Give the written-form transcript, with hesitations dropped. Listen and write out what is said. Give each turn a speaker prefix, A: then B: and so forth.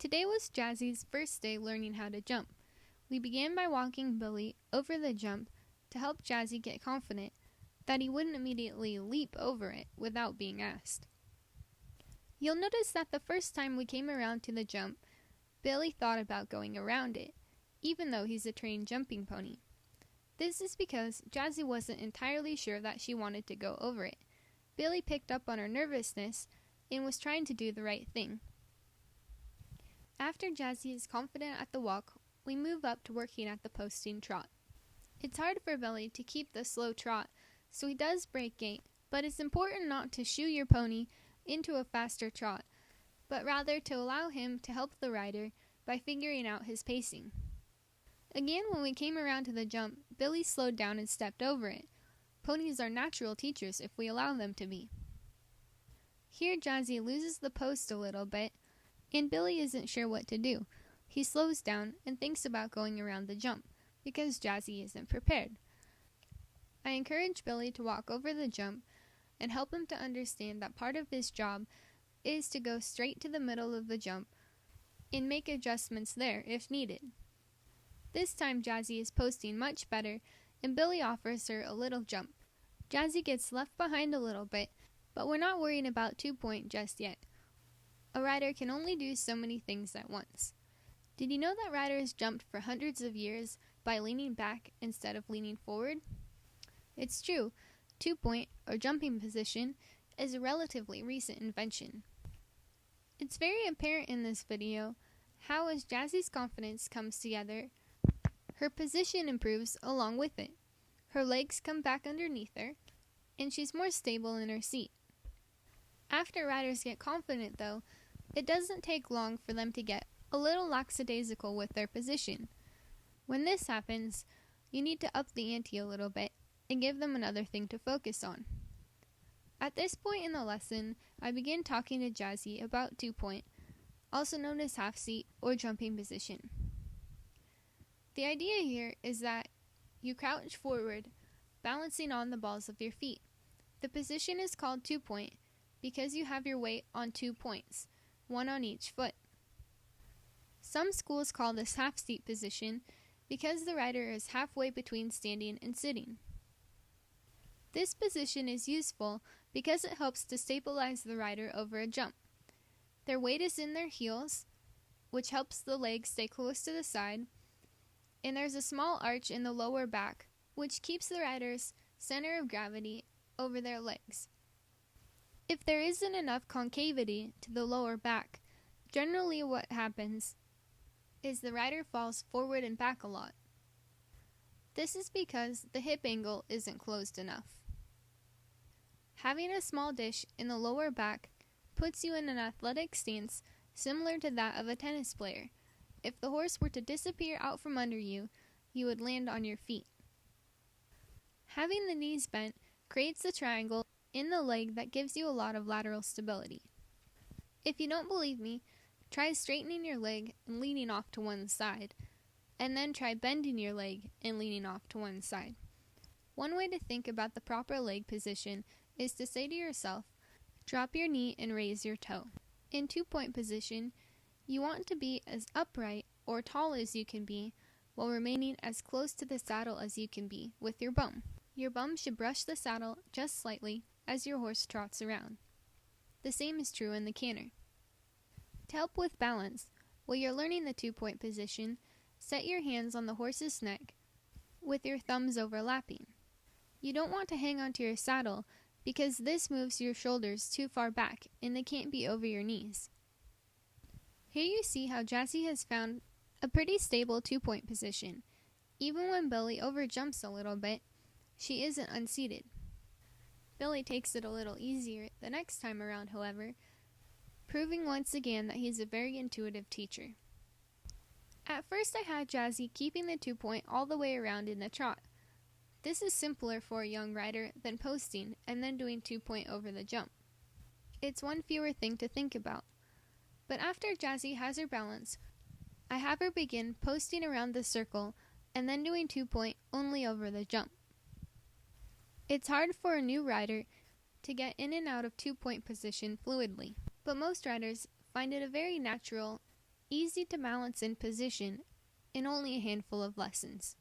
A: Today was Jazi's first day learning how to jump. We began by walking Billy over the jump to help Jazi get confident that he wouldn't immediately leap over it without being asked. You'll notice that the first time we came around to the jump, Billy thought about going around it, even though he's a trained jumping pony. This is because Jazi wasn't entirely sure that she wanted to go over it. Billy picked up on her nervousness and was trying to do the right thing. After Jazi is confident at the walk, we move up to working at the posting trot. It's hard for Billy to keep the slow trot, so he does break gait, but it's important not to shoo your pony into a faster trot, but rather to allow him to help the rider by figuring out his pacing. Again, when we came around to the jump, Billy slowed down and stepped over it. Ponies are natural teachers if we allow them to be. Here Jazi loses the post a little bit, and Billy isn't sure what to do. He slows down and thinks about going around the jump, because Jazi isn't prepared. I encourage Billy to walk over the jump and help him to understand that part of his job is to go straight to the middle of the jump and make adjustments there if needed. This time Jazi is posting much better, and Billy offers her a little jump. Jazi gets left behind a little bit, but we're not worrying about 2-point just yet. A rider can only do so many things at once. Did you know that riders jumped for hundreds of years by leaning back instead of leaning forward? It's true, 2-point, or jumping position, is a relatively recent invention. It's very apparent in this video how as Jazi's confidence comes together, her position improves along with it. Her legs come back underneath her, and she's more stable in her seat. After riders get confident though, it doesn't take long for them to get a little lackadaisical with their position. When this happens, you need to up the ante a little bit and give them another thing to focus on. At this point in the lesson, I begin talking to Jazi about 2-point, also known as half-seat or jumping position. The idea here is that you crouch forward, balancing on the balls of your feet. The position is called 2-point because you have your weight on 2 points, one on each foot. Some schools call this half-seat position because the rider is halfway between standing and sitting. This position is useful because it helps to stabilize the rider over a jump. Their weight is in their heels, which helps the legs stay close to the side, and there's a small arch in the lower back, which keeps the rider's center of gravity over their legs. If there isn't enough concavity to the lower back, generally what happens is the rider falls forward and back a lot. This is because the hip angle isn't closed enough. Having a small dish in the lower back puts you in an athletic stance similar to that of a tennis player. If the horse were to disappear out from under you, you would land on your feet. Having the knees bent creates a triangle in the leg that gives you a lot of lateral stability. If you don't believe me, try straightening your leg and leaning off to one side, and then try bending your leg and leaning off to one side. One way to think about the proper leg position is to say to yourself, drop your knee and raise your toe. In 2-point position, you want to be as upright or tall as you can be while remaining as close to the saddle as you can be with your bum. Your bum should brush the saddle just slightly as your horse trots around. The same is true in the canter. To help with balance, while you're learning the 2-point position, set your hands on the horse's neck with your thumbs overlapping. You don't want to hang onto your saddle because this moves your shoulders too far back and they can't be over your knees. Here you see how Jazi has found a pretty stable 2-point position. Even when Billy overjumps a little bit, she isn't unseated. Billy takes it a little easier the next time around, however, proving once again that he's a very intuitive teacher. At first I had Jazi keeping the 2-point all the way around in the trot. This is simpler for a young rider than posting and then doing 2-point over the jump. It's one fewer thing to think about. But after Jazi has her balance, I have her begin posting around the circle and then doing 2-point only over the jump. It's hard for a new rider to get in and out of 2-point position fluidly, but most riders find it a very natural easy to balance in position in only a handful of lessons.